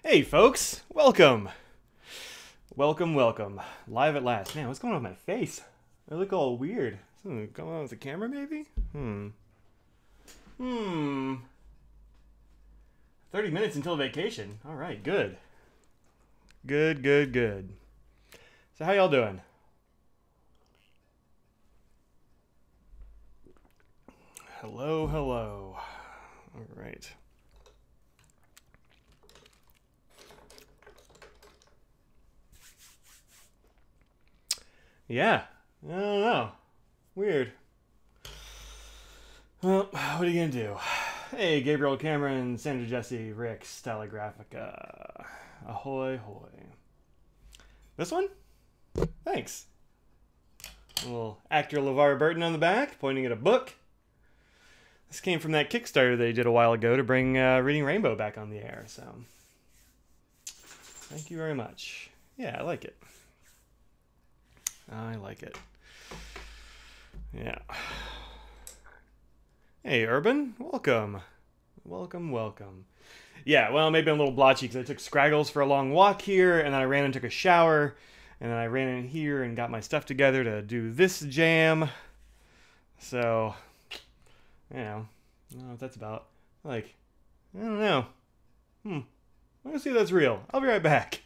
Hey folks, welcome. Welcome, welcome. Live at last. Man, what's going on with my face? I look all weird. Something going on with the camera maybe? Hmm. 30 minutes until vacation. All right, good. Good, good, good. So how y'all doing? Hello, hello. All right. Yeah. I don't know. Weird. Well, what are you gonna do? Hey, Gabriel Cameron, Sandra Jesse, Rick, Styligraphica. Ahoy, hoy. This one? Thanks. A little actor LeVar Burton on the back, pointing at a book. This came from that Kickstarter they did a while ago to bring Reading Rainbow back on the air, so thank you very much. Yeah, I like it. I like it. Yeah. Hey, Urban. Welcome. Welcome, welcome. Yeah, well, maybe I'm a little blotchy because I took Scraggles for a long walk here, and then I ran and took a shower, and then I ran in here and got my stuff together to do this jam. So, you know, I don't know what that's about. Like, I don't know. Let's see if that's real. I'll be right back.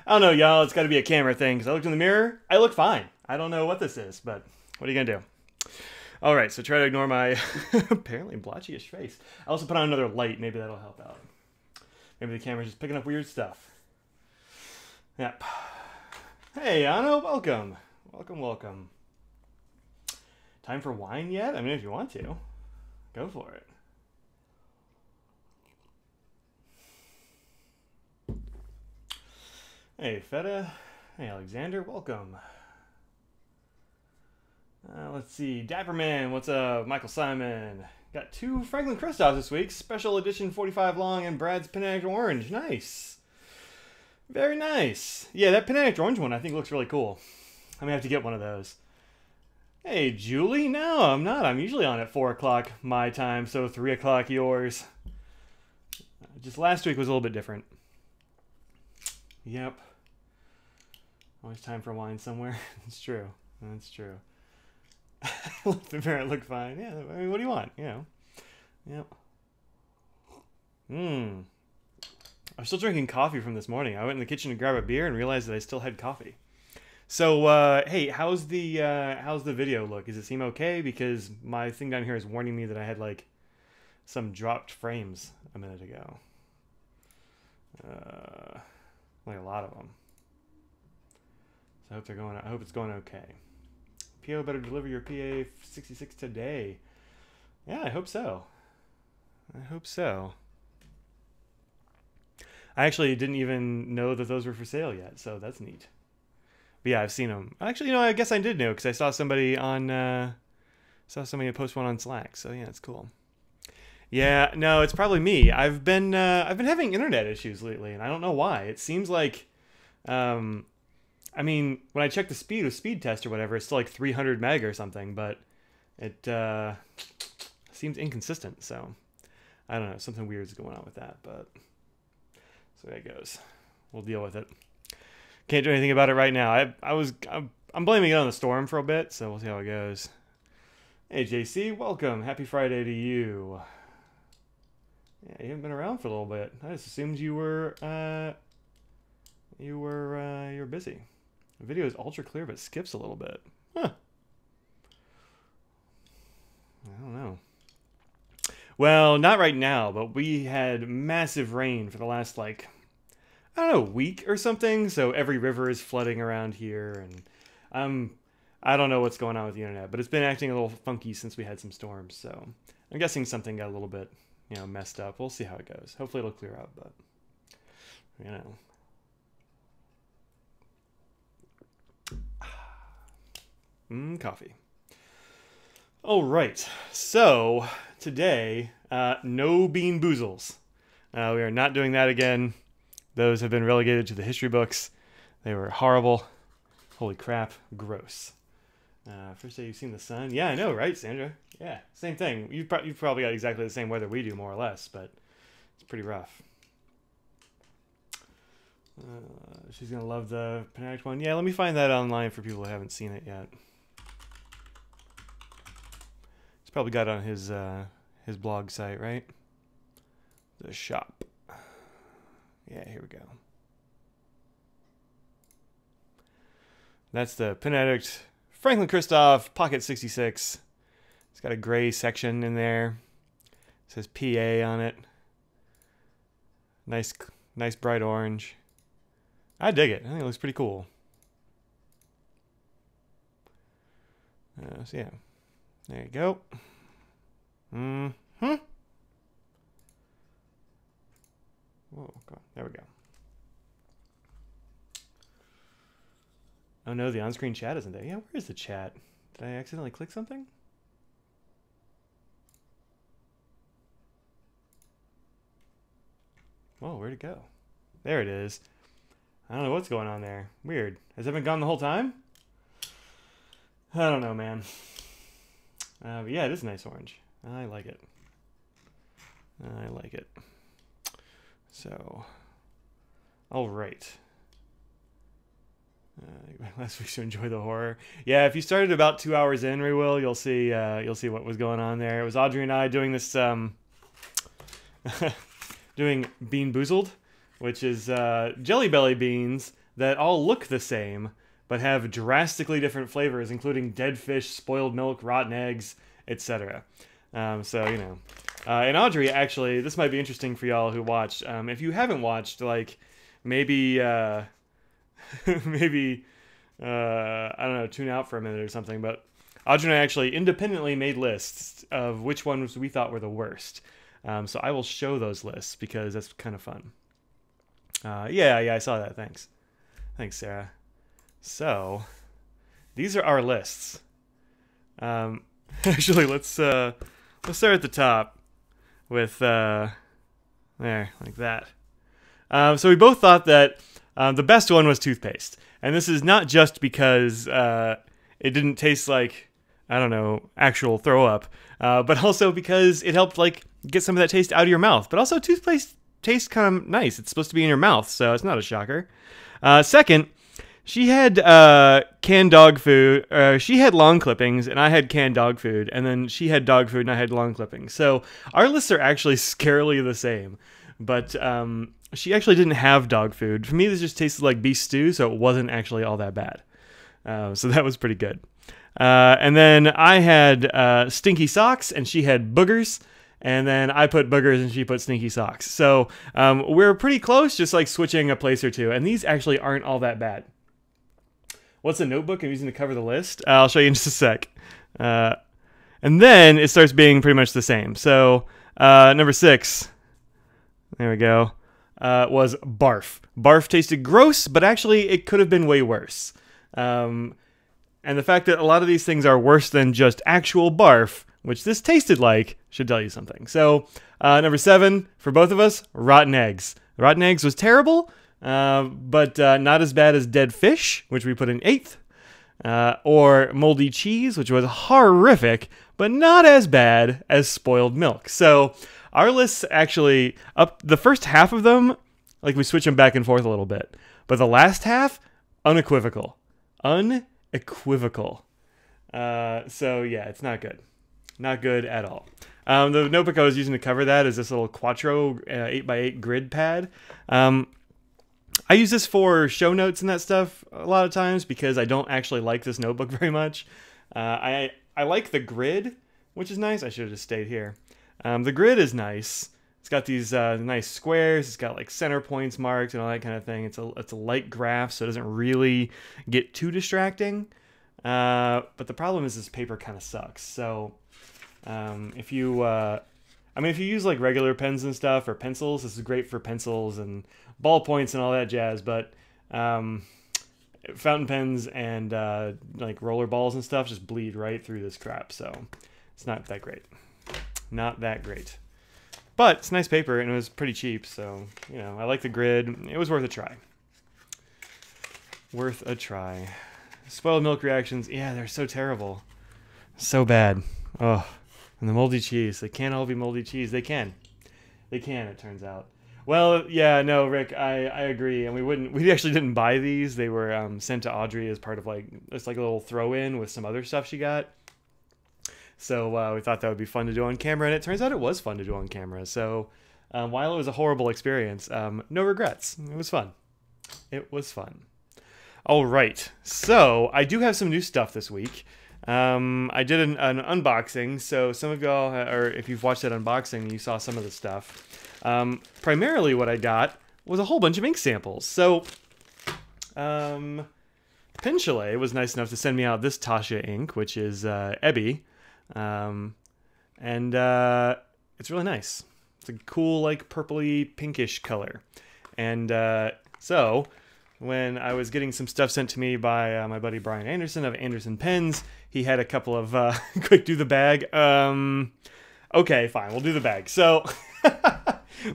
I don't know, y'all. It's got to be a camera thing because I looked in the mirror. I look fine. I don't know what this is, but what are you gonna do? All right, so try to ignore my apparently blotchy-ish face. I also put on another light. Maybe that'll help out. Maybe the camera's just picking up weird stuff. Yep. Hey, Anno, welcome. Welcome, welcome. Time for wine yet? I mean, if you want to, go for it. Hey, Feta. Hey, Alexander, welcome. Let's see. Dapperman, what's up? Michael Simon. Got two Franklin Christophs this week. Special edition 45 long and Brad's Panache Orange. Nice. Very nice. Yeah, that Panache Orange one I think looks really cool. I'm going to have to get one of those. Hey, Julie? No, I'm not. I'm usually on at 4 o'clock my time, so 3 o'clock yours. Just last week was a little bit different. Yep. Always time for wine somewhere. It's true. That's true. The parent look fine. Yeah, I mean, what do you want? You know. Yep. I'm still drinking coffee from this morning. I went in the kitchen to grab a beer and realized that I still had coffee. So, hey, how's the video look? Does it seem okay? Because my thing down here is warning me that I had like some dropped frames a minute ago. Like a lot of them. So I hope they're going. I hope it's going okay. PO better deliver your PA 66 today. Yeah, I hope so. I hope so. I actually didn't even know that those were for sale yet, so that's neat. But yeah, I've seen them. Actually, I guess I did know because I saw somebody post one on Slack. So yeah, it's cool. Yeah, no, it's probably me. I've been having internet issues lately, and I don't know why. It seems like, I mean, when I check the speed with Speed Test or whatever, it's still like 300 meg or something, but it seems inconsistent. So I don't know, something weird is going on with that, but so there it goes. We'll deal with it. Can't do anything about it right now. I'm blaming it on the storm for a bit, so we'll see how it goes. Hey JC, welcome. Happy Friday to you. Yeah, you haven't been around for a little bit. I just assumed you were busy. The video is ultra clear but skips a little bit. Huh. I don't know. Well, not right now, but we had massive rain for the last, like, I don't know, week or something. So every river is flooding around here, and I don't know what's going on with the internet, but it's been acting a little funky since we had some storms. So I'm guessing something got a little bit, messed up. We'll see how it goes. Hopefully it'll clear up, but coffee. All right. So today, no Bean Boozles. We are not doing that again. Those have been relegated to the history books. They were horrible. Holy crap. Gross. First day you've seen the sun. Yeah, I know, right, Sandra? Yeah, same thing. You've probably got exactly the same weather we do, more or less, but it's pretty rough. She's going to love the Panact one. Yeah, let me find that online for people who haven't seen it yet. He's probably got it on his blog site, right? The shop. Yeah, here we go. That's the Penedict Franklin Christoph Pocket 66. It's got a gray section in there. It says PA on it. Nice bright orange. I dig it. I think it looks pretty cool. So yeah, there you go. Whoa, God. There we go. Oh no, the on-screen chat isn't there. Yeah, where is the chat? Did I accidentally click something? Whoa, where'd it go? There it is. I don't know what's going on there. Weird. Has it been gone the whole time? I don't know, man. But yeah, it is nice orange. I like it. I like it. So, all right. Last week to enjoy the horror. Yeah, if you started about 2 hours in, Rewill, you'll see what was going on there. It was Audrey and I doing this doing Bean Boozled, which is Jelly Belly beans that all look the same but have drastically different flavors, including dead fish, spoiled milk, rotten eggs, etc. So and Audrey, actually, this might be interesting for y'all who watched. If you haven't watched, like maybe. Maybe, I don't know, tune out for a minute or something, but Audrey and I actually independently made lists of which ones we thought were the worst. So I will show those lists because that's kind of fun. Yeah, I saw that. Thanks, Sarah. So these are our lists. Actually, let's start at the top with there, like that. So we both thought that the best one was toothpaste. And this is not just because it didn't taste like, I don't know, actual throw up, but also because it helped like get some of that taste out of your mouth. But also toothpaste tastes kind of nice. It's supposed to be in your mouth, so it's not a shocker. Second, she had canned dog food. She had lawn clippings, and I had canned dog food. And then she had dog food, and I had lawn clippings. So our lists are actually scarily the same. But she actually didn't have dog food. For me, this just tasted like beef stew, so it wasn't actually all that bad. So that was pretty good. And then I had stinky socks, and she had boogers. And then I put boogers, and she put stinky socks. So we're pretty close, just like switching a place or two. And these actually aren't all that bad. What's the notebook I'm using to cover the list? I'll show you in just a sec. And then it starts being pretty much the same. So number 6. There we go. was barf. Barf tasted gross, but actually it could have been way worse. And the fact that a lot of these things are worse than just actual barf, which this tasted like, should tell you something. So, number 7 for both of us, rotten eggs. Rotten eggs was terrible, but not as bad as dead fish, which we put in 8th. Or moldy cheese, which was horrific, but not as bad as spoiled milk. So our lists actually, up the first half of them, like we switch them back and forth a little bit. But the last half, unequivocal. Unequivocal. So yeah, it's not good. Not good at all. The notebook I was using to cover that is this little Quattro 8x8 grid pad. I use this for show notes and that stuff a lot of times because I don't actually like this notebook very much. I like the grid, which is nice. I should have just stayed here. The grid is nice. It's got these nice squares. It's got like center points marked and all that kind of thing. It's a light graph, so it doesn't really get too distracting. But the problem is this paper kind of sucks. So if you use like regular pens and stuff or pencils, this is great for pencils and ballpoints and all that jazz. But fountain pens and like roller balls and stuff just bleed right through this crap. So it's not that great. Not that great. But it's nice paper and it was pretty cheap. So, you know, I like the grid. It was worth a try. Worth a try. Spoiled milk reactions. Yeah, they're so terrible. So bad. Oh. And the moldy cheese. They can't all be moldy cheese. They can. They can, it turns out. Well, yeah, no, Rick, I agree. And we actually didn't buy these. They were sent to Audrey as part of like, it's like a little throw-in with some other stuff she got. So we thought that would be fun to do on camera. And it turns out it was fun to do on camera. So while it was a horrible experience, no regrets. It was fun. It was fun. All right. So I do have some new stuff this week. I did an unboxing, so some of y'all, or if you've watched that unboxing, you saw some of the stuff. Primarily what I got was a whole bunch of ink samples. So, Pen Chalet was nice enough to send me out this Tasha ink, which is Ebby, and it's really nice. It's a cool, like, purpley, pinkish color. And so, when I was getting some stuff sent to me by my buddy Brian Anderson of Anderson Pens, he had a couple of quick do the bag. Okay, fine, we'll do the bag. So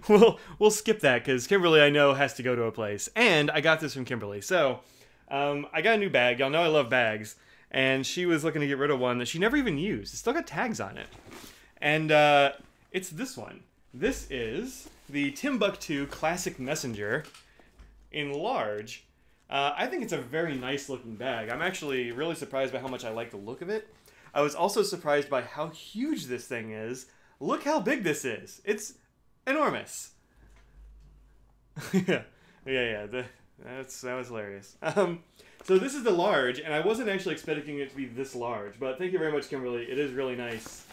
we'll skip that because Kimberly, I know, has to go to a place, and I got this from Kimberly. So I got a new bag. Y'all know I love bags, and she was looking to get rid of one that she never even used. It's still got tags on it, and it's this one. This is the Timbuk2 Classic Messenger in large. I think it's a very nice looking bag. I'm actually really surprised by how much I like the look of it. I was also surprised by how huge this thing is. Look how big this is. It's enormous. yeah. That was hilarious. So this is the large, and I wasn't actually expecting it to be this large, but thank you very much, Kimberly. It is really nice.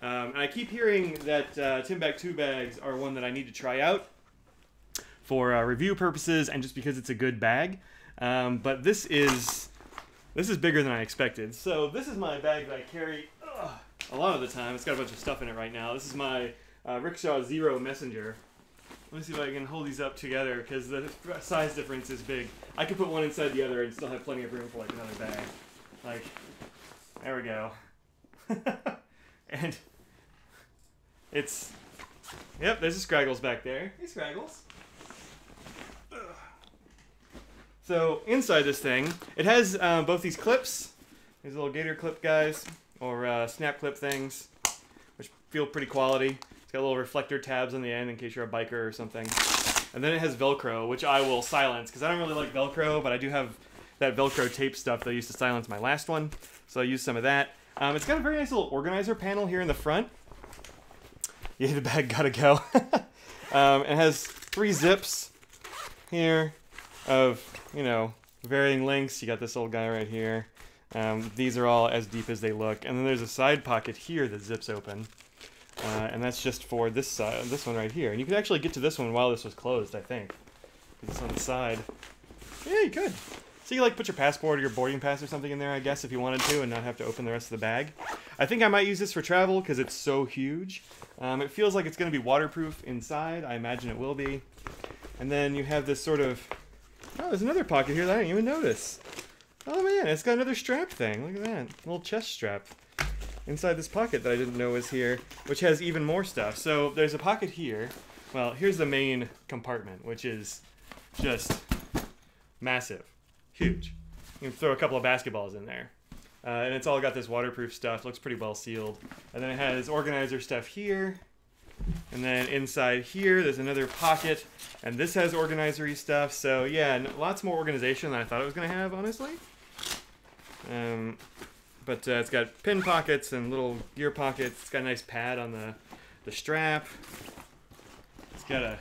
And I keep hearing that Timbuk2 bags are one that I need to try out for review purposes and just because it's a good bag. But this is bigger than I expected. So this is my bag that I carry a lot of the time. It's got a bunch of stuff in it right now. This is my Rickshaw Zero Messenger. Let me see if I can hold these up together because the size difference is big. I could put one inside the other and still have plenty of room for like another bag. Like, there we go. And it's, yep, there's a Scraggles back there. Hey, Scraggles. So inside this thing, it has both these clips, these little gator clip guys, or snap clip things, which feel pretty quality. It's got little reflector tabs on the end in case you're a biker or something. And then it has Velcro, which I will silence, because I don't really like Velcro, but I do have that Velcro tape stuff that I used to silence my last one, so I used some of that. It's got a very nice little organizer panel here in the front. Yeah, the bag gotta go. It has 3 zips here of, you know, varying lengths. You got this little guy right here. These are all as deep as they look. And then there's a side pocket here that zips open. And that's just for this one right here. And you could actually get to this one while this was closed, I think. It's on the side. Yeah, you could. So you like put your passport or your boarding pass or something in there, I guess, if you wanted to, and not have to open the rest of the bag. I think I might use this for travel because it's so huge. It feels like it's going to be waterproof inside. I imagine it will be. And then you have this sort of... Oh, there's another pocket here that I didn't even notice. Oh man, it's got another strap thing. Look at that. Little chest strap inside this pocket that I didn't know was here, which has even more stuff. So there's a pocket here. Well, here's the main compartment, which is just massive. Huge. You can throw a couple of basketballs in there. And it's all got this waterproof stuff. Looks pretty well sealed. And then it has organizer stuff here. And then inside here, there's another pocket. And this has organizer-y stuff. So yeah, lots more organization than I thought it was going to have, honestly. But it's got pin pockets and little gear pockets. It's got a nice pad on the strap. It's got a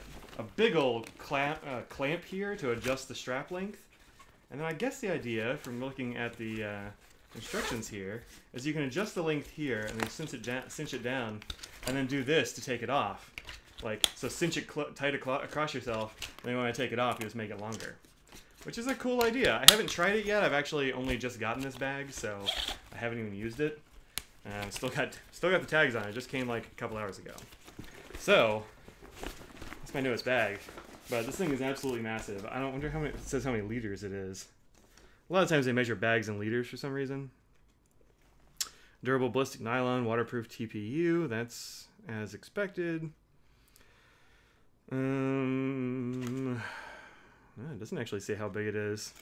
big old clamp here to adjust the strap length. And then I guess the idea from looking at the instructions here is you can adjust the length here and then cinch it down and then do this to take it off. Like, so cinch it tight across yourself, and then when I take it off, you just make it longer. Which is a cool idea. I haven't tried it yet. I've actually only just gotten this bag, so I haven't even used it. Still got the tags on it. It just came like a couple hours ago. So, that's my newest bag. But this thing is absolutely massive. I don't wonder how many, it says how many liters it is. A lot of times they measure bags in liters for some reason. Durable ballistic nylon, waterproof TPU. That's as expected. It doesn't actually say how big it is.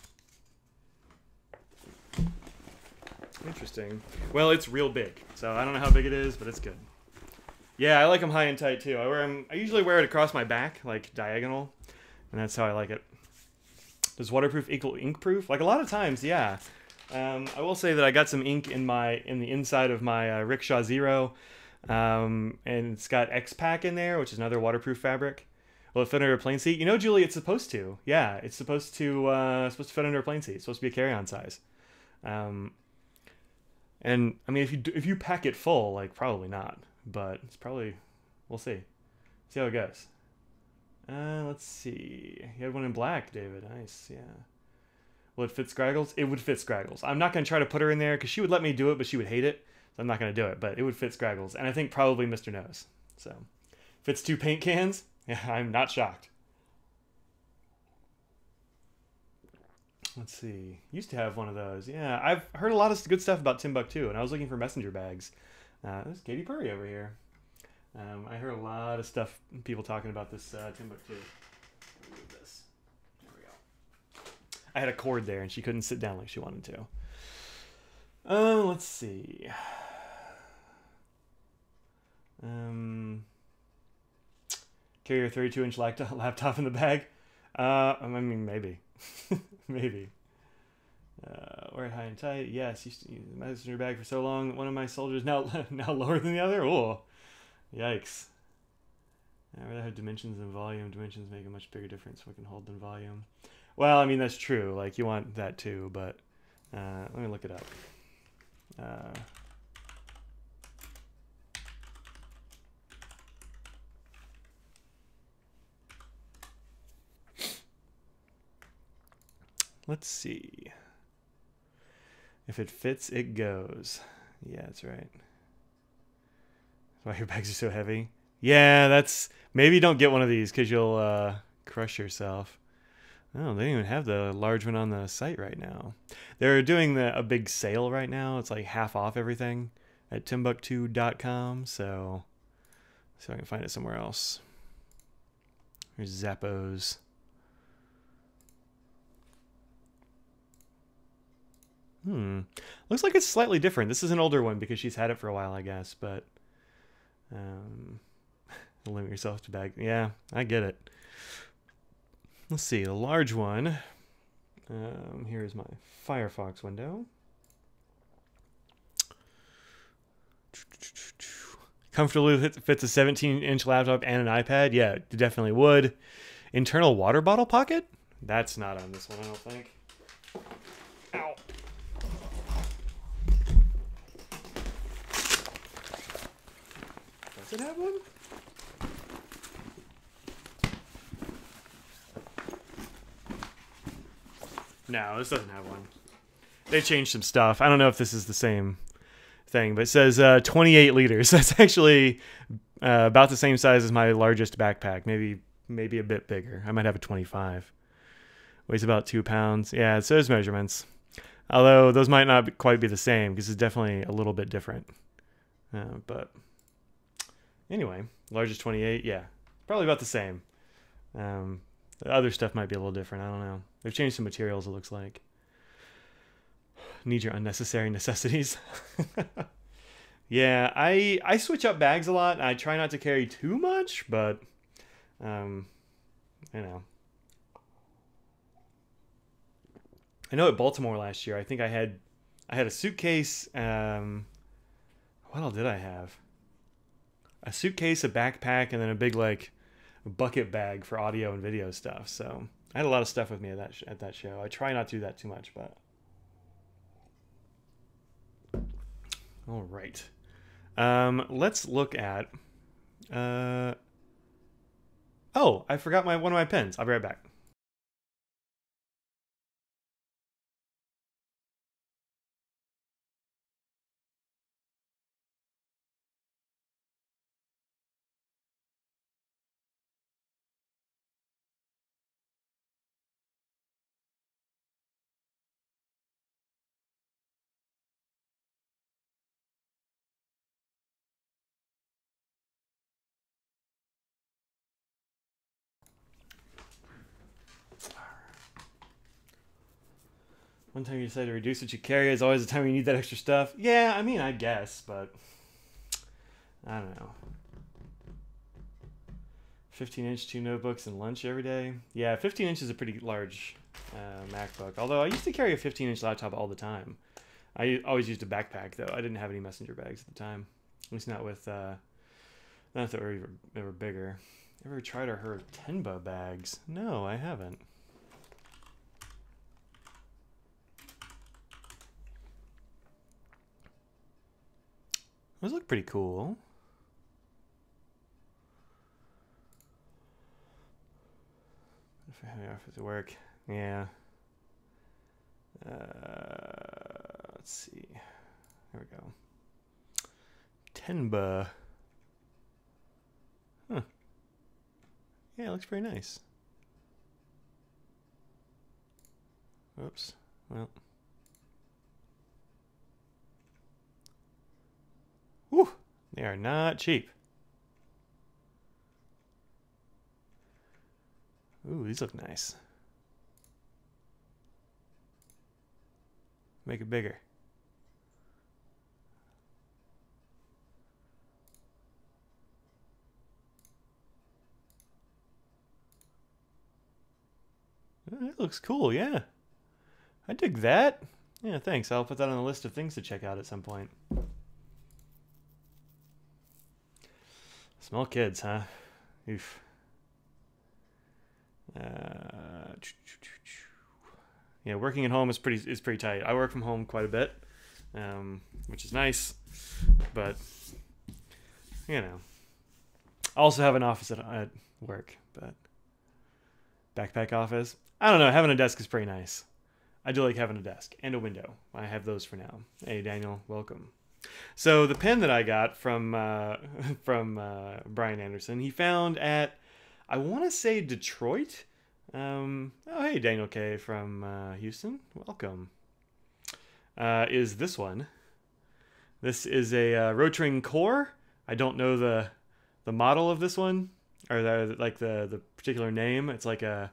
Interesting. Well, it's real big, so I don't know how big it is, but it's good. Yeah, I like them high and tight too. I usually wear it across my back, like diagonal, and that's how I like it. Does waterproof equal ink-proof? Like a lot of times, yeah. I will say that I got some ink in the inside of my Rickshaw Zero, and it's got X-Pack in there, which is another waterproof fabric. Will it fit under a plane seat? You know, Julie, it's supposed to. Yeah, it's supposed to fit under a plane seat. It's supposed to be a carry-on size. And I mean, if you pack it full, like probably not, but it's probably, we'll see. See how it goes. Let's see. You had one in black, David. Nice, yeah. Will it fit Scraggles? It would fit Scraggles. I'm not going to try to put her in there because she would let me do it, but she would hate it. So I'm not going to do it, but it would fit Scraggles. And I think probably Mr. Nose. So, fits 2 paint cans? Yeah, I'm not shocked. Let's see. Used to have one of those. Yeah, I've heard a lot of good stuff about Timbuk2, and I was looking for messenger bags. There's Katy Perry over here. I heard a lot of stuff, people talking about this Timbuk2. Move this. There we go. I had a cord there, and she couldn't sit down like she wanted to. Let's see. Carry your 32-inch laptop in the bag? I mean, maybe. Maybe. Wear it high and tight. Yes, used to use the messenger bag for so long. One of my soldiers now lower than the other. Oh, yikes. I rather have dimensions than volume. Dimensions make a much bigger difference what can hold than volume. Well, I mean, that's true. Like, you want that too, but let me look it up. Let's see. If it fits, it goes. Yeah, that's right. That's why your bags are so heavy. Yeah, that's... Maybe don't get one of these because you'll crush yourself. Oh, they don't even have the large one on the site right now. They're doing a big sale right now. It's like half off everything at Timbuk2.com. So I can find it somewhere else. Here's Zappos. Looks like it's slightly different. This is an older one because she's had it for a while, I guess, but limit yourself to bag. Yeah, I get it. Let's see, the large one. Here's my Firefox window. Comfortably fits a 17-inch laptop and an iPad. Yeah, it definitely would. Internal water bottle pocket? That's not on this one, I don't think. Ow. Does it have one? No, this doesn't have one. They changed some stuff. I don't know if this is the same thing, but it says 28 liters. That's actually about the same size as my largest backpack. Maybe maybe a bit bigger. I might have a 25. Weighs about 2 pounds. Yeah, it says measurements. Although those might not quite be the same because it's definitely a little bit different. But anyway, largest 28. Yeah, probably about the same. The other stuff might be a little different. I don't know. They've changed some materials, it looks like. Need your unnecessary necessities. Yeah, I switch up bags a lot. I try not to carry too much, but you know. I know at Baltimore last year, I think I had a suitcase. What all did I have? A suitcase, a backpack, and then a big like bucket bag for audio and video stuff. So I had a lot of stuff with me at that show. I try not to do that too much, but all right. Let's look at. Oh, I forgot one of my pens. I'll be right back. One time you said to reduce what you carry is always the time you need that extra stuff. Yeah, I mean, I guess, but I don't know. 15-inch, 2 notebooks, and lunch every day. Yeah, 15 inch is a pretty large MacBook. Although I used to carry a 15-inch laptop all the time. I always used a backpack, though. I didn't have any messenger bags at the time. At least not with, not that they were bigger. Ever tried or heard of Tenba bags? No, I haven't. Those look pretty cool. If I have the office at work, yeah. Let's see. There we go. Tenba. Huh. Yeah, it looks pretty nice. Oops. Well. Whew. They are not cheap. Ooh, these look nice. Make it bigger. It looks cool, yeah. I dig that. Yeah, thanks. I'll put that on the list of things to check out at some point. Small kids, huh? Oof. Yeah, working at home is pretty tight. I work from home quite a bit, which is nice, but you know, I also have an office at work, but backpack office. I don't know. Having a desk is pretty nice. I do like having a desk and a window. I have those for now. Hey, Daniel, welcome. So the pen that I got from Brian Anderson, he found at, I want to say Detroit. Oh, hey, Daniel K from Houston. Welcome. Is this one. This is a Rotring Core. I don't know the model of this one, or the particular name. It's like a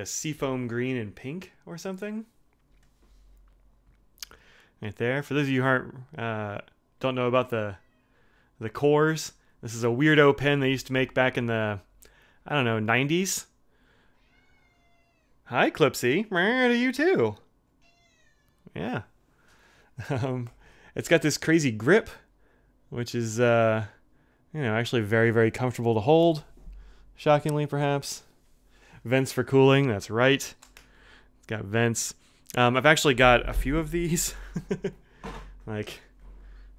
seafoam green and pink or something. Right there. For those of you who don't know about the cores, this is a weirdo pen they used to make back in the, I don't know, 90s. Hi, Clipsy. To you too. Yeah. It's got this crazy grip, which is, actually very, very comfortable to hold. Shockingly, perhaps. Vents for cooling. That's right. It's got vents. I've actually got a few of these, like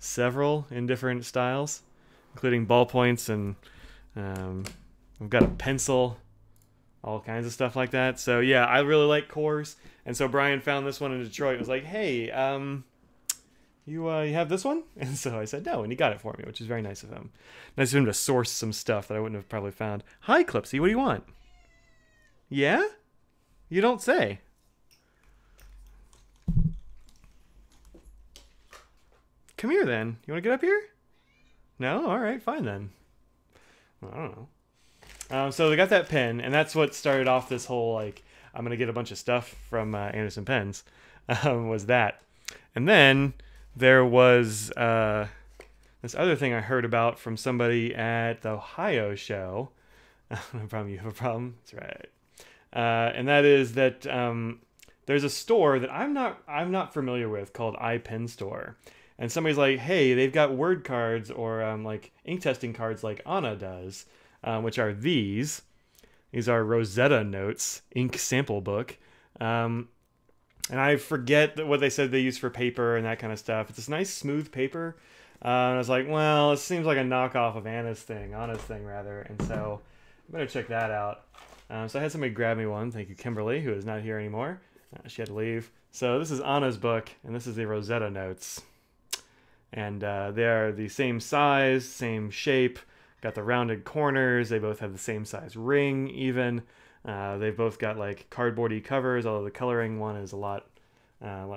several in different styles, including ballpoints, and I've got a pencil, all kinds of stuff like that. So yeah, I really like cores, and so Brian found this one in Detroit and was like, hey, you have this one?" And so I said no, and he got it for me, which is very nice of him. Nice of him to source some stuff that I wouldn't have probably found. Hi, Clipsy, what do you want? Yeah? You don't say. Come here, then. You want to get up here? No? All right, fine, then. Well, I don't know. So they got that pen, and that's what started off this whole, like, I'm going to get a bunch of stuff from Anderson Pens, was that. And then there was this other thing I heard about from somebody at the Ohio show. No problem, you have a problem? That's right. And that is that there's a store that I'm not familiar with called iPen Store. And somebody's like, hey, they've got word cards or like ink testing cards like Anna does, which are these. These are Rosetta Notes ink sample book. And I forget what they said they use for paper and that kind of stuff. It's this nice smooth paper. And I was like, well, it seems like a knockoff of Anna's thing rather. And so I better check that out. So I had somebody grab me one. Thank you, Kimberly, who is not here anymore. She had to leave. So this is Anna's book, and this is the Rosetta Notes. And they are the same size, same shape, got the rounded corners. They both have the same size ring, even. They've both got like cardboardy covers, although the coloring one is a lot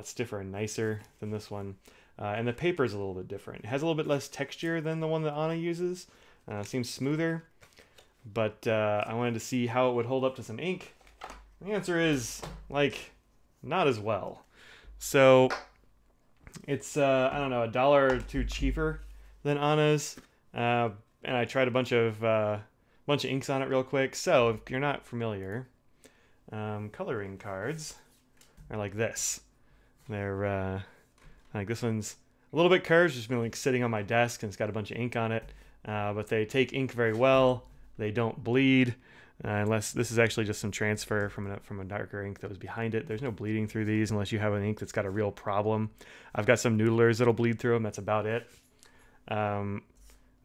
stiffer and nicer than this one. And the paper is a little bit different. It has a little bit less texture than the one that Anna uses. Seems smoother. But I wanted to see how it would hold up to some ink. The answer is, like, not as well. So it's, I don't know, $1 or $2 cheaper than Anna's. And I tried a bunch of inks on it real quick. So if you're not familiar, coloring cards are like this. They're like this one's a little bit curved, just been like sitting on my desk, and it's got a bunch of ink on it. But they take ink very well. They don't bleed, unless this is actually just some transfer from a darker ink that was behind it. There's no bleeding through these unless you have an ink that's got a real problem. I've got some noodlers that'll bleed through them. That's about it.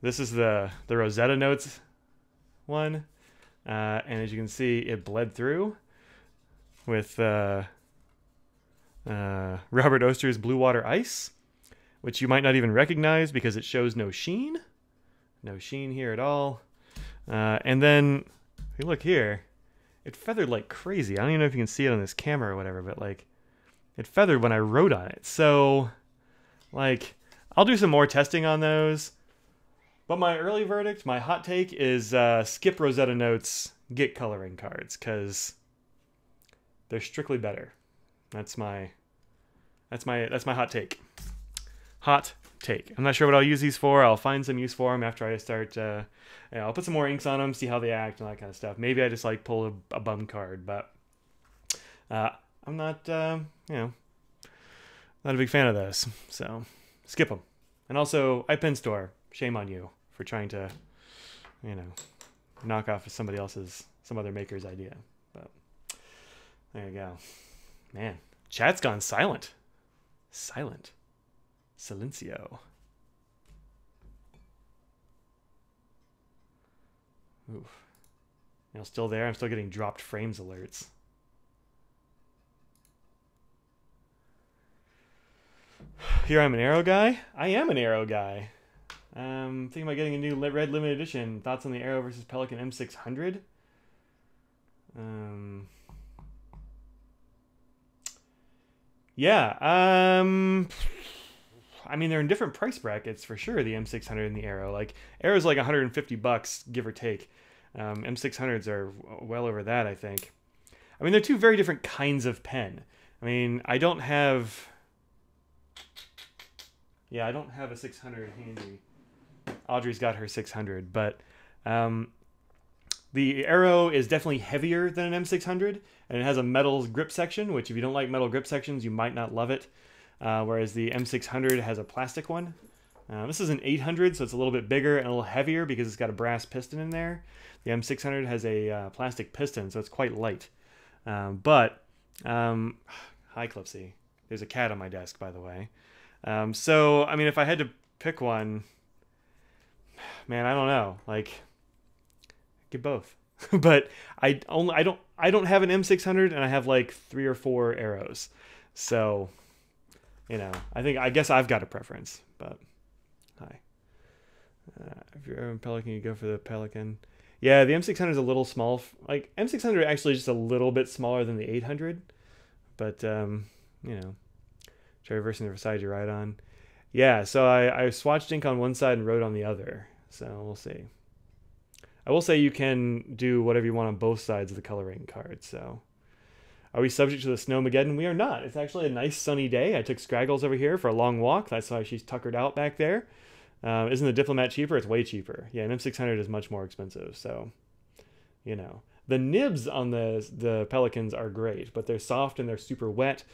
This is the Rosetta Notes one, and as you can see, it bled through with Robert Oster's Blue Water Ice, which you might not even recognize because it shows no sheen. No sheen here at all. And then, if you look here, it feathered like crazy. I don't even know if you can see it on this camera or whatever, but like, it feathered when I wrote on it. So, like, I'll do some more testing on those. But my early verdict, my hot take is skip Rosetta Notes, get coloring cards, because they're strictly better. That's my hot take. Hot take. I'm not sure what I'll use these for. I'll find some use for them after I start. I'll put some more inks on them, see how they act and that kind of stuff. Maybe I just like pull a bum card, but I'm not, not a big fan of those. So skip them. And also, iPen Store. Shame on you for trying to, knock off some other maker's idea. But there you go. Man, chat's gone silent. Silent. Silencio. Oof. Still there. I'm still getting dropped frames alerts. Here I'm an Arrow guy. I am an Arrow guy. Thinking about getting a new red limited edition. Thoughts on the Arrow versus Pelican M600? Yeah. I mean, they're in different price brackets for sure, the M600 and the Arrow. Like, Arrow's like $150, give or take. M600s are well over that, I think. I mean, they're two very different kinds of pen. I mean, I don't have a 600 handy. Audrey's got her 600, but the Arrow is definitely heavier than an M600, and it has a metal grip section, which if you don't like metal grip sections, you might not love it. Whereas the M600 has a plastic one. This is an 800, so it's a little bit bigger and a little heavier because it's got a brass piston in there. The M600 has a plastic piston, so it's quite light. Hi, Clipsy. There's a cat on my desk, by the way. So, I mean, if I had to pick one, man, I don't know. Like, get both. But I don't have an M600, and I have like 3 or 4 Arrows. So I guess I've got a preference, but hi. If you're ever in Pelican, you go for the Pelican. Yeah, the M600 is a little small. Like M600 actually just a little bit smaller than the 800, but try reversing the side you ride on. Yeah, so I swatched ink on one side and wrote on the other. So we'll see. I will say you can do whatever you want on both sides of the coloring card. So are we subject to the Snowmageddon? We are not. It's actually a nice sunny day. I took Scraggles over here for a long walk. That's why she's tuckered out back there. Isn't the Diplomat cheaper? It's way cheaper. Yeah, an M600 is much more expensive. So, the nibs on the Pelicans are great, but they're soft and they're super wet.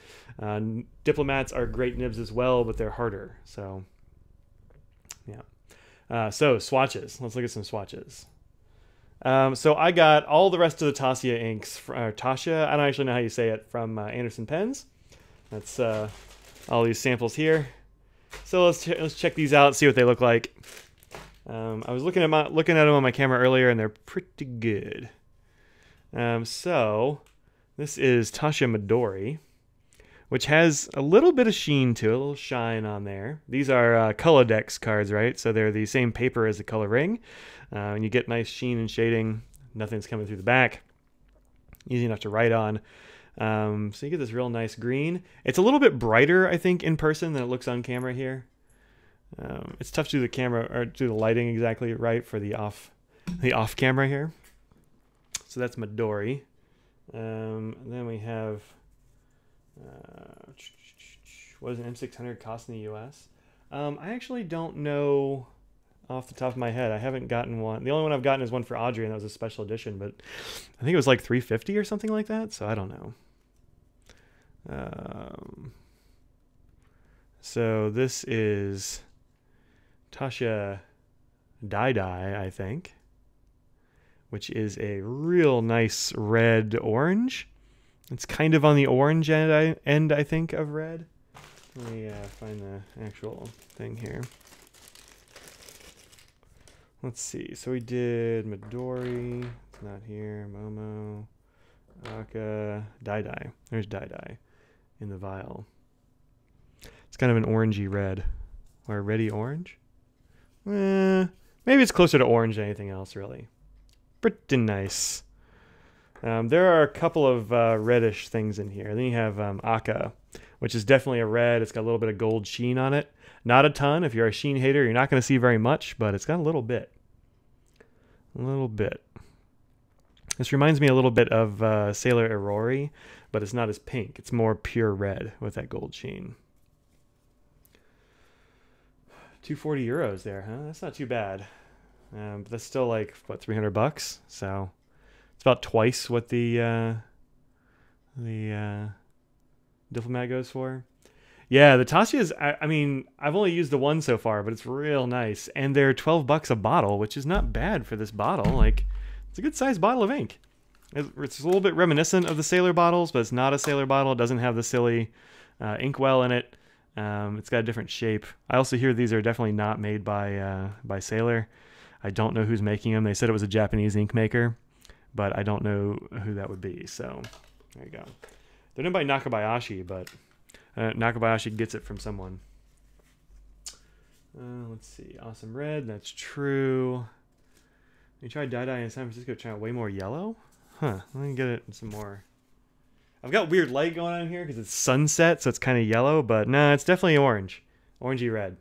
Diplomats are great nibs as well, but they're harder. So, yeah. So swatches. Let's look at some swatches. So I got all the rest of the Tasha inks, Tasha, I don't actually know how you say it, from Anderson Pens. That's all these samples here. So let's check these out, see what they look like. I was looking at them on my camera earlier, and they're pretty good. So this is Tasha Midori, which has a little bit of sheen to it, a little shine on there. These are Colodex cards, right? So they're the same paper as the color ring. And you get nice sheen and shading. Nothing's coming through the back. Easy enough to write on. So you get this real nice green. It's a little bit brighter, I think, in person than it looks on camera here. It's tough to do the camera or do the lighting exactly right for the off camera here. So that's Midori. Then we have what does an M600 cost in the US? I actually don't know off the top of my head. I haven't gotten one. The only one I've gotten is one for Audrey, and that was a special edition, but I think it was like $350 or something like that, so I don't know. So this is Tasha Dye, I think, which is a real nice red orange. It's kind of on the orange end, I think, of red. Let me find the actual thing here. Let's see. So we did Midori. It's not here. Momo. Aka. Dye. There's Dye in the vial. It's kind of an orangey red. Or reddy orange? Maybe it's closer to orange than anything else, really. Pretty nice. There are a couple of reddish things in here. Then you have Aka, which is definitely a red. It's got a little bit of gold sheen on it. Not a ton. If you're a sheen hater, you're not going to see very much, but it's got a little bit. A little bit. This reminds me a little bit of Sailor Aurori, but it's not as pink. It's more pure red with that gold sheen. 240 euros there, huh? That's not too bad. But that's still like, what, $300? So it's about twice what the Diplomat goes for. Yeah, the Tasha's, I mean, I've only used the one so far, but it's real nice. And they're $12 a bottle, which is not bad for this bottle. Like, it's a good sized bottle of ink. It's a little bit reminiscent of the Sailor bottles, but it's not a Sailor bottle. It doesn't have the silly inkwell in it. It's got a different shape. I also hear these are definitely not made by Sailor. I don't know who's making them. They said it was a Japanese ink maker, but I don't know who that would be. So there you go. They're done by Nakabayashi, but Nakabayashi gets it from someone. Let's see. Awesome Red. That's true. You tried Dye in San Francisco, trying way more yellow? Huh. Let me get it some more. I've got weird light going on here because it's sunset, so it's kind of yellow, but no, it's definitely orange. Orangey red.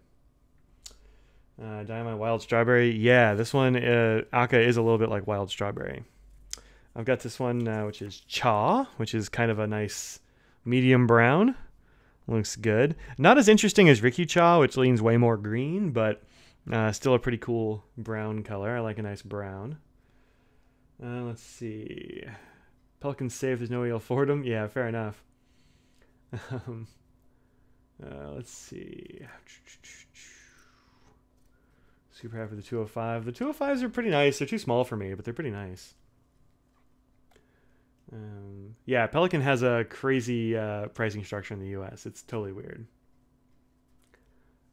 Diamond Wild Strawberry. Yeah, this one, Aka is a little bit like Wild Strawberry. I've got this one, which is Cha, which is kind of a nice medium brown. Looks good. Not as interesting as Ricky Cha, which leans way more green, but still a pretty cool brown color. I like a nice brown. Let's see. Pelicans say if there's no way you'll afford them. Yeah, fair enough. Let's see. Super happy with the 205. The 205s are pretty nice. They're too small for me, but they're pretty nice. Yeah, Pelican has a crazy pricing structure in the US. It's totally weird.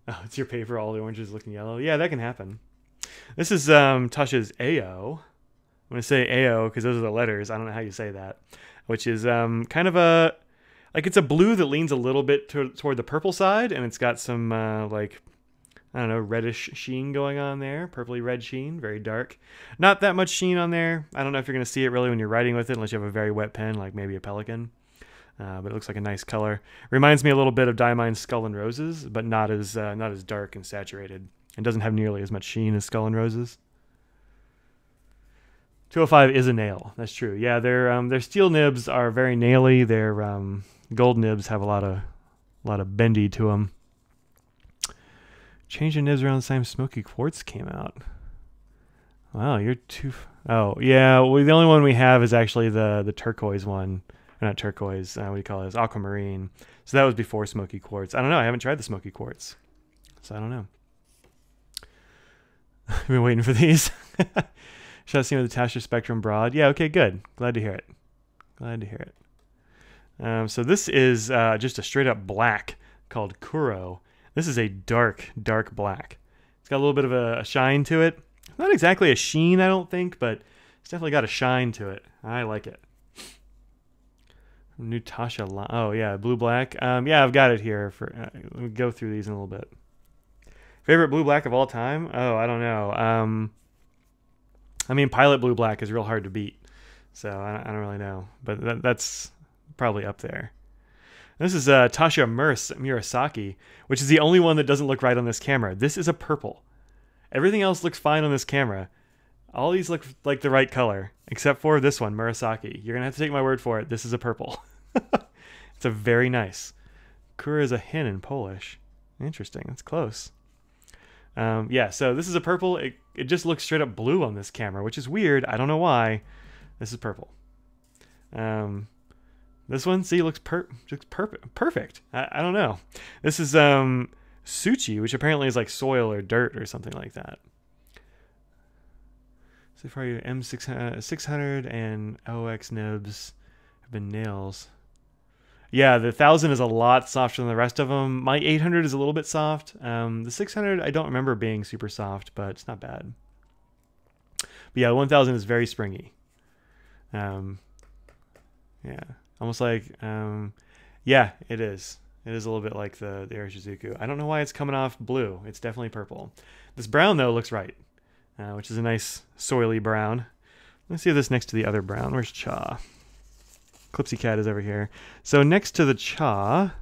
Oh, it's your paper, all the oranges looking yellow. Yeah, that can happen. This is Tasha's AO. I'm going to say AO because those are the letters. I don't know how you say that. Which is kind of a... Like it's a blue that leans a little bit toward the purple side, and it's got some like, I don't know, reddish sheen going on there. Purpley red sheen, very dark. Not that much sheen on there. I don't know if you're going to see it really when you're writing with it, unless you have a very wet pen, like maybe a Pelikan. But it looks like a nice color. Reminds me a little bit of Diamine's Skull and Roses, but not as dark and saturated. It doesn't have nearly as much sheen as Skull and Roses. 205 is a nail. That's true. Yeah, their steel nibs are very naily. Their gold nibs have a lot of bendy to them. Change the nibs around the time Smoky Quartz came out. Wow, you're too... Oh, yeah, well, the only one we have is actually the turquoise one. Or not turquoise, what do you call it? It's aquamarine. So that was before Smoky Quartz. I don't know, I haven't tried the Smoky Quartz. So I don't know. I've been waiting for these. Should I see with the Tasha Spectrum Broad? Yeah, okay, good. Glad to hear it. Glad to hear it. So this is just a straight up black called Kuro. This is a dark, dark black. It's got a little bit of a shine to it. Not exactly a sheen, I don't think, but it's definitely got a shine to it. I like it. New Tasha. Oh, yeah, blue-black. Yeah, I've got it here. Let me go through these in a little bit. Favorite blue-black of all time? Oh, I don't know. I mean, Pilot blue-black is real hard to beat. So I don't really know. But that's probably up there. This is Tasha Murasaki, which is the only one that doesn't look right on this camera. This is a purple. Everything else looks fine on this camera. All these look like the right color, except for this one, Murasaki. You're going to have to take my word for it. This is a purple. It's a very nice. Kura is a hin in Polish. Interesting. That's close. Yeah, so this is a purple. It just looks straight up blue on this camera, which is weird. I don't know why. This is purple. This one, see, looks perfect. I don't know. This is Suchi, which apparently is like soil or dirt or something like that. So far, your M600 and OX nibs have been nails. Yeah, the 1000 is a lot softer than the rest of them. My 800 is a little bit soft. The 600, I don't remember being super soft, but it's not bad. But yeah, the 1000 is very springy. Yeah, almost like, yeah, it is. It is a little bit like the Arishizuku. I don't know why it's coming off blue. It's definitely purple. This brown, though, looks right, which is a nice soily brown. Let's see this next to the other brown. Where's Cha? Clipsy Cat is over here. So next to the Cha,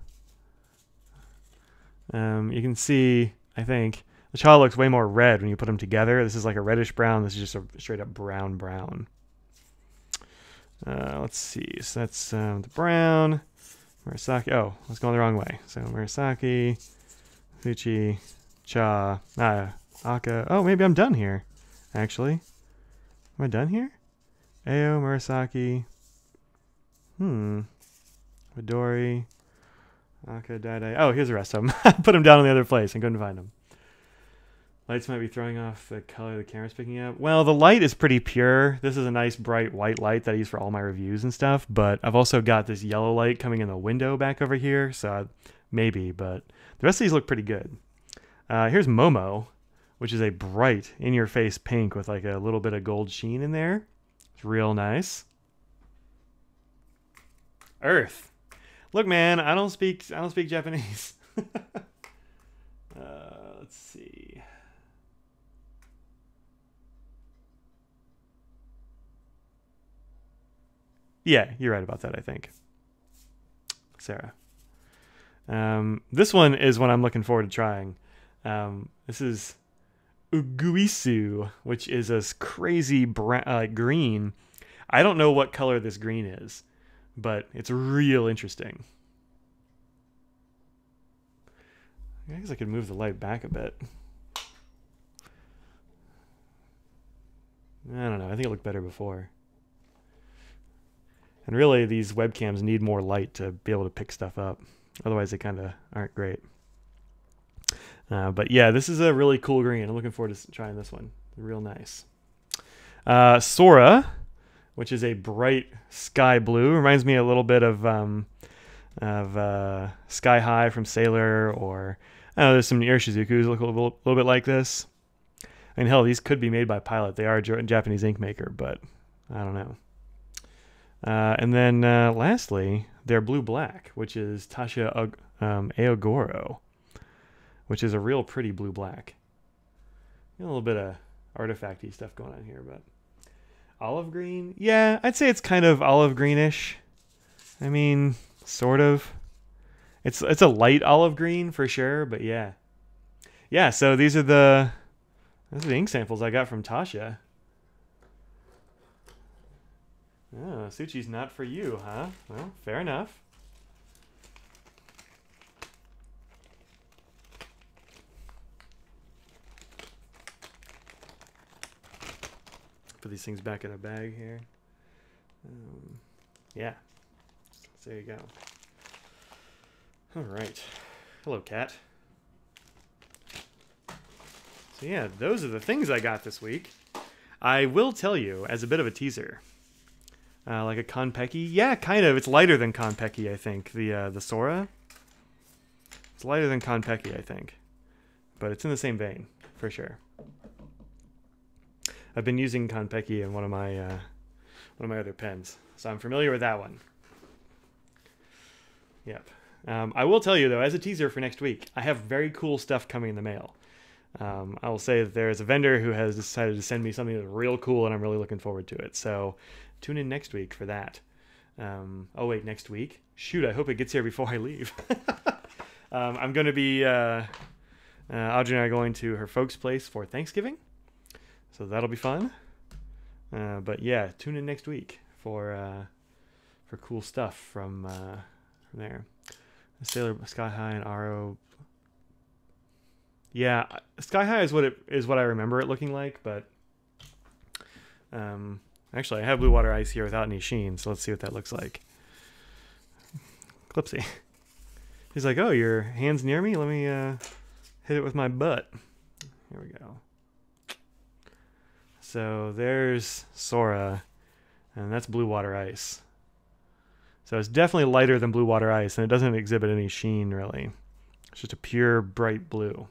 you can see, I think, the Cha looks way more red when you put them together. This is like a reddish brown. This is just a straight up brown. Let's see. So that's the brown. Murasaki. Oh, I was going the wrong way. So Murasaki, Suchi, Cha, Aka. Oh, maybe I'm done here, actually. Am I done here? Ao, Murasaki. Midori, Aka, Dai. Oh, here's the rest of them. I put them down in the other place and couldn't find them. Lights might be throwing off the color the camera's picking up. Well, the light is pretty pure. This is a nice bright white light that I use for all my reviews and stuff, but I've also got this yellow light coming in the window back over here, so maybe, but the rest of these look pretty good. Here's Momo, which is a bright, in-your-face pink with like a little bit of gold sheen in there. It's real nice. Earth. Look, man, I don't speak Japanese. Let's see. Yeah, you're right about that, I think. Sarah. This one is one I'm looking forward to trying. This is Uguisu, which is a crazy green. I don't know what color this green is, but it's real interesting. I guess I could move the light back a bit. I don't know. I think it looked better before. And really, these webcams need more light to be able to pick stuff up. Otherwise, they kind of aren't great. But yeah, this is a really cool green. I'm looking forward to trying this one. Real nice. Sora, which is a bright sky blue. Reminds me a little bit of Sky High from Sailor, or I don't know, there's some Arishizukus look a little bit like this. I mean, hell, these could be made by Pilot. They are a Japanese ink maker, but I don't know. And then lastly, their blue-black, which is Tasha Aogoro, which is a real pretty blue-black. A little bit of artifacty stuff going on here, but olive green? Yeah, I'd say it's kind of olive greenish. I mean, sort of. It's a light olive green for sure, but yeah. Yeah, so those are the ink samples I got from Tasha. Oh, Suchi's not for you, huh? Well, fair enough. Put these things back in a bag here. Yeah. So there you go. All right. Hello, cat. So yeah, those are the things I got this week. I will tell you, as a bit of a teaser, like a Konpeki. Yeah, kind of. It's lighter than Konpeki, I think. The Sora. It's lighter than Konpeki, I think. But it's in the same vein, for sure. I've been using Konpeki in one of my other pens, so I'm familiar with that one. Yep. I will tell you though, as a teaser for next week, I have very cool stuff coming in the mail. I will say that there is a vendor who has decided to send me something that's real cool, and I'm really looking forward to it. So tune in next week for that. Oh wait, next week? Shoot, I hope it gets here before I leave. I'm going to be Audrey and I are going to her folks' place for Thanksgiving. So that'll be fun. But yeah, tune in next week for cool stuff from there. Sailor Sky High and Aro. Yeah, Sky High is what I remember it looking like, but actually I have Blue Water Ice here without any sheen, so let's see what that looks like. Clipsy. He's like, "Oh, your hand's near me? Let me hit it with my butt." Here we go. So there's Sora, and that's Blue Water Ice. So it's definitely lighter than Blue Water Ice, and it doesn't exhibit any sheen, really. It's just a pure, bright blue.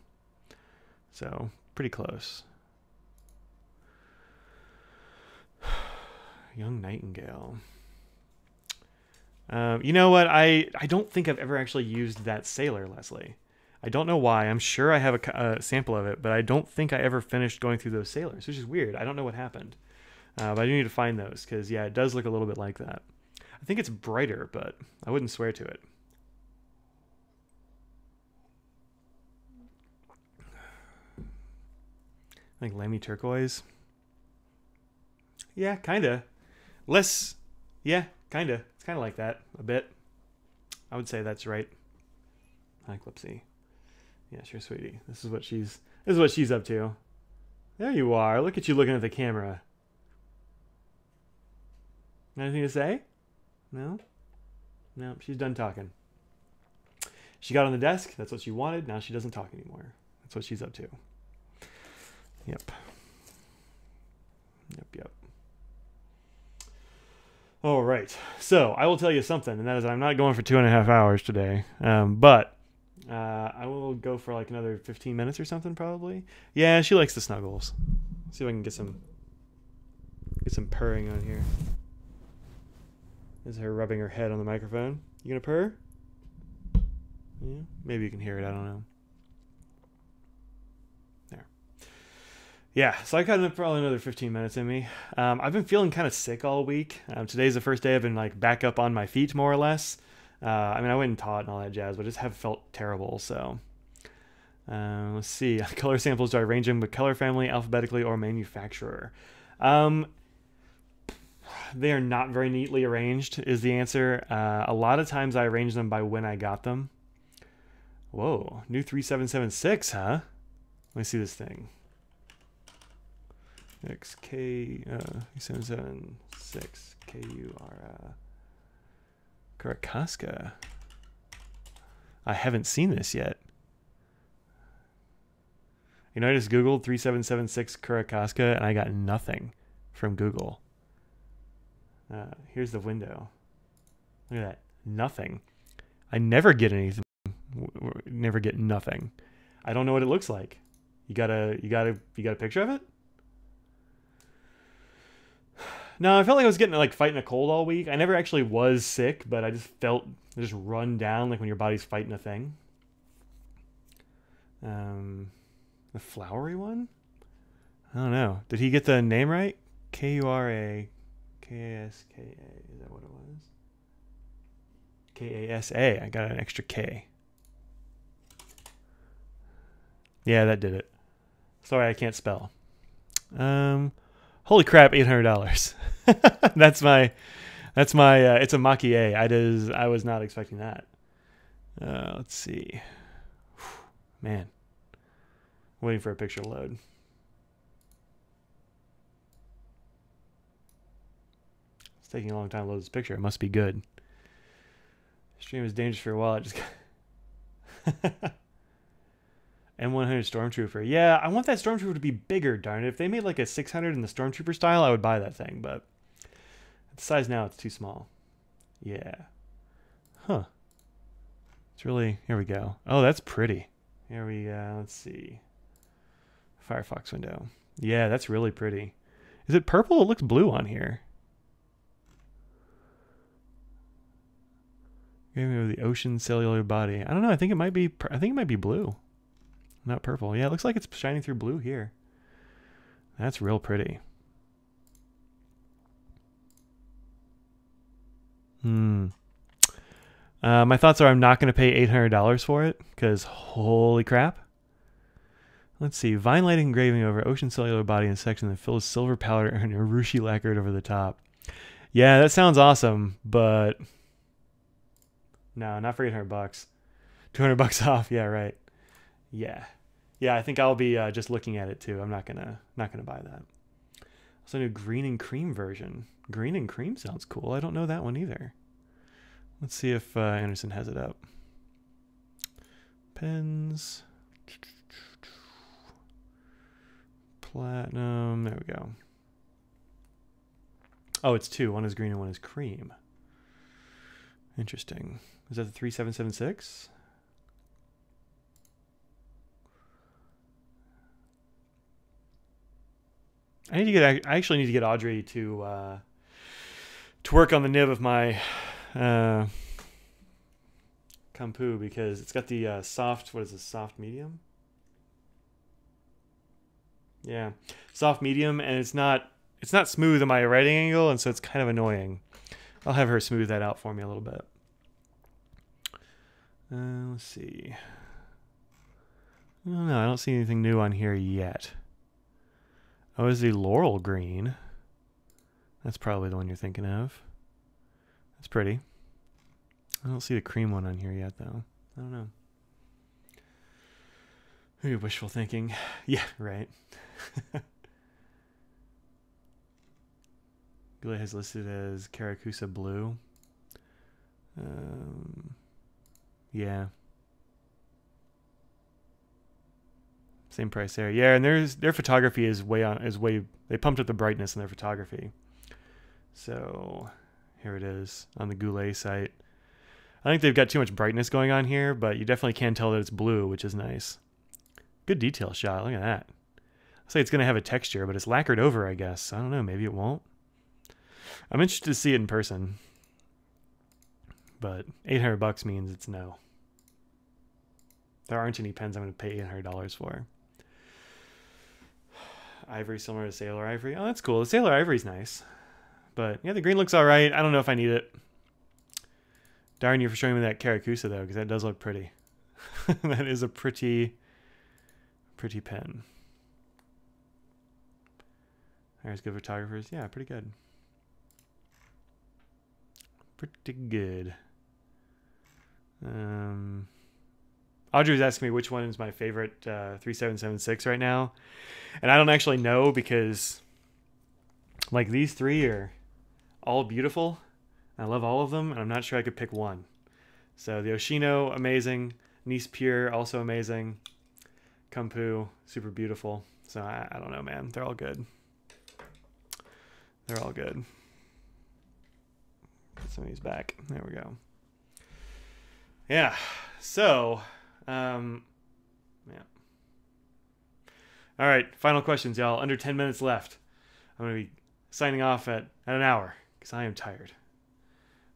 So, pretty close. Young Nightingale. You know what? I don't think I've ever actually used that Sailor, Leslie. I don't know why. I'm sure I have a sample of it, but I don't think I ever finished going through those Sailors, which is weird. I don't know what happened. But I do need to find those, because, yeah, it does look a little bit like that. I think it's brighter, but I wouldn't swear to it. Like Lammy Turquoise. Yeah, kinda. Less. Yeah, kinda. It's kinda like that a bit. I would say that's right. Hi, Clipsy. Yeah, sure, sweetie. This is what she's up to. There you are. Look at you looking at the camera. Anything to say? No? No, she's done talking. She got on the desk. That's what she wanted. Now she doesn't talk anymore. That's what she's up to. Yep. Yep. All right. So I will tell you something, and that is I'm not going for 2.5 hours today. But I will go for like another 15 minutes or something, probably. Yeah, she likes the snuggles. Let's see if I can get some purring on here. This is her rubbing her head on the microphone. You gonna purr? Yeah, maybe you can hear it. I don't know. There. Yeah, so I got probably another 15 minutes in me. I've been feeling kind of sick all week. Today's the first day I've been like back up on my feet more or less. I mean, I went and taught and all that jazz, but I just have felt terrible. So let's see. Color samples, do I arrange them with color family, alphabetically, or manufacturer? They are not very neatly arranged is the answer. A lot of times I arrange them by when I got them. Whoa, new 3776, huh? Let me see this thing. XK 776 KUR Kurakaska. I haven't seen this yet. You know, I just Googled 3776 Kurakaska and I got nothing from Google. Here's the window. Look at that. Nothing. I never get anything. Never get nothing. I don't know what it looks like. You got a picture of it? No, I felt like I was getting like fighting a cold all week. I never actually was sick, but I just felt just run down like when your body's fighting a thing. The flowery one? I don't know. Did he get the name right? Kura Kaska. Is that what it was? Kasa. I got an extra K. Yeah, that did it. Sorry, I can't spell. Holy crap, $800. That's my. It's a Maki-E. I was not expecting that. Let's see. Man, waiting for a picture to load. It's taking a long time to load this picture. It must be good. Stream is dangerous for a while. It just M100 Stormtrooper. Yeah, I want that Stormtrooper to be bigger, darn it. If they made like a 600 in the Stormtrooper style, I would buy that thing, but at the size now, it's too small. Yeah. Huh. It's really... Here we go. Oh, that's pretty. Here we go. Let's see. Firefox window. Yeah, that's really pretty. Is it purple? It looks blue on here. Maybe the ocean cellular body. I don't know. I think it might be blue. Not purple. Yeah, it looks like it's shining through blue here. That's real pretty. My thoughts are I'm not going to pay $800 for it because holy crap. Let's see. Vine lighting engraving over ocean cellular body in a section that fills silver powder and urushi lacquered over the top. Yeah, that sounds awesome, but no, not for $800. $200 off. Yeah, right. Yeah. Yeah, I think I'll be just looking at it too. I'm not gonna buy that. Also, new green and cream version. Green and cream sounds cool. I don't know that one either. Let's see if Anderson has it up. Pens. Platinum. There we go. Oh, it's two. One is green and one is cream. Interesting. Is that the 3776? I actually need to get Audrey to work on the nib of my Kampu because it's got the soft. What is this? Soft medium. Yeah, soft medium, and it's not smooth in my writing angle, and so it's kind of annoying. I'll have her smooth that out for me a little bit. Let's see. Oh, no, I don't see anything new on here yet. Oh, is the Laurel Green. That's probably the one you're thinking of. That's pretty. I don't see the cream one on here yet, though. I don't know. Maybe wishful thinking. Yeah, right. Goulet has listed as Karakusa Blue. Yeah. Same price there. Yeah, and their photography is way they pumped up the brightness in their photography. So here it is on the Goulet site. I think they've got too much brightness going on here, but you definitely can tell that it's blue, which is nice. Good detail shot. Look at that. I'll say it's going to have a texture, but it's lacquered over, I guess. I don't know. Maybe it won't. I'm interested to see it in person. But $800 means it's no. There aren't any pens I'm going to pay $800 for. Ivory similar to Sailor Ivory. Oh, that's cool. The Sailor Ivory's nice. But yeah, the green looks all right. I don't know if I need it. Darn you for showing me that Karakusa, though, because that does look pretty. That is a pretty pen. There's good photographers. Yeah, pretty good. Pretty good. Audrey was asking me which one is my favorite 3776 right now. And I don't actually know because like these three are all beautiful. I love all of them, and I'm not sure I could pick one. So the Oshino, amazing. Nice Pure, also amazing. Kampu, super beautiful. So I don't know, man. They're all good. They're all good. Put some of these back. There we go. Yeah. So, yeah. All right. Final questions, y'all. Under 10 minutes left. I'm going to be signing off at an hour because I am tired.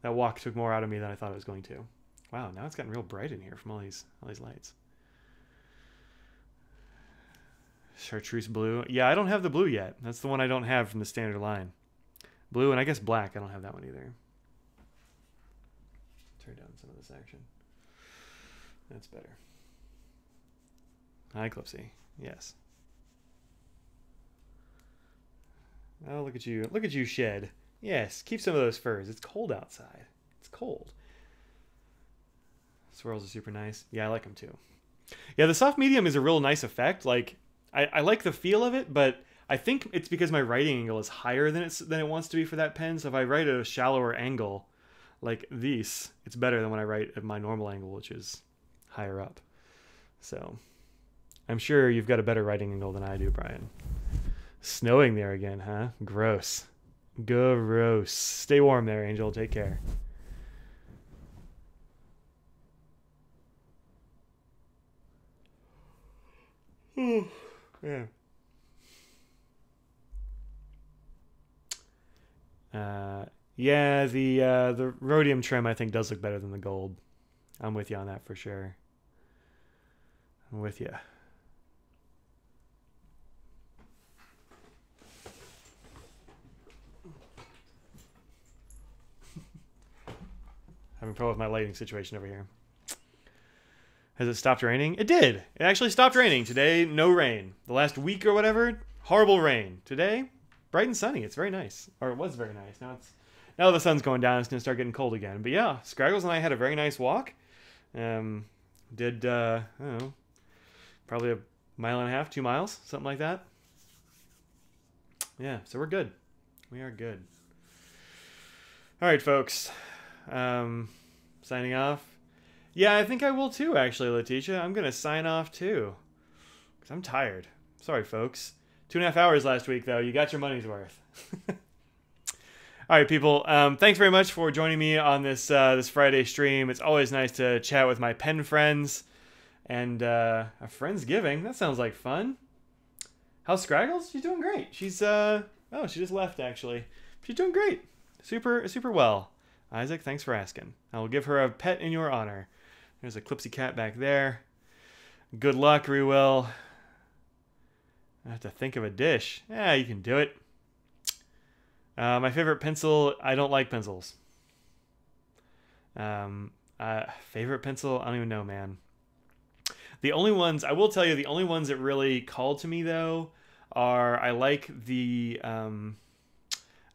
That walk took more out of me than I thought it was going to. Wow, now it's gotten real bright in here from all these lights. Chartreuse blue. Yeah, I don't have the blue yet. That's the one I don't have from the standard line. Blue and I guess black. I don't have that one either. Turn down some of this action. That's better. Hi, Clipsy. Yes. Oh, look at you. Look at you shed. Yes, keep some of those furs. It's cold outside. It's cold. Swirls are super nice. Yeah, I like them too. Yeah, the soft medium is a real nice effect. Like, I like the feel of it, but I think it's because my writing angle is higher than it wants to be for that pen. So if I write at a shallower angle, like this, it's better than when I write at my normal angle, which is higher up. So I'm sure you've got a better writing angle than I do, Brian. Snowing there again, huh? Gross. Gross. Stay warm there, Angel. Take care. Yeah. Yeah, the rhodium trim I think does look better than the gold. I'm with you on that for sure. I'm with you. Having trouble with my lighting situation over here. Has it stopped raining? It did. It actually stopped raining. Today, no rain. The last week or whatever, horrible rain. Today, bright and sunny. It's very nice. Or it was very nice. Now the sun's going down. It's going to start getting cold again. But yeah, Scraggles and I had a very nice walk. Did, I don't know, probably a mile and a half, 2 miles, something like that. Yeah, so we're good. We are good. All right, folks. Signing off. Yeah, I think I will too, actually, Letitia. I'm going to sign off too. Because I'm tired. Sorry, folks. 2.5 hours last week, though. You got your money's worth. All right, people. Thanks very much for joining me on this this Friday stream. It's always nice to chat with my pen friends. And a Friendsgiving. That sounds like fun. How's Scraggles? She's doing great. She's, oh, she just left, actually. She's doing great. Super well. Isaac, thanks for asking. I will give her a pet in your honor. There's a Clipsy cat back there. Good luck, Rewill. I have to think of a dish. Yeah, you can do it. My favorite pencil, I don't like pencils. Favorite pencil, I don't even know, man. The only ones, I will tell you, the only ones that really called to me, though, are, I like the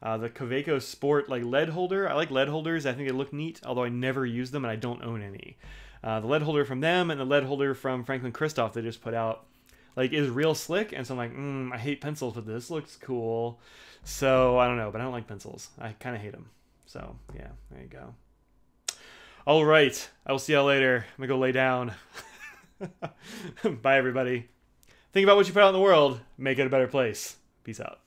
Kaweco Sport like lead holder. I like lead holders. I think they look neat, although I never use them and I don't own any. The lead holder from them and the lead holder from Franklin Christoph they just put out like is real slick. And so I'm like, I hate pencils, but this looks cool. So I don't know, but I don't like pencils. I kind of hate them. So yeah, there you go. All right. I will see y'all later. I'm going to go lay down. Bye, everybody. Think about what you put out in the world. Make it a better place. Peace out.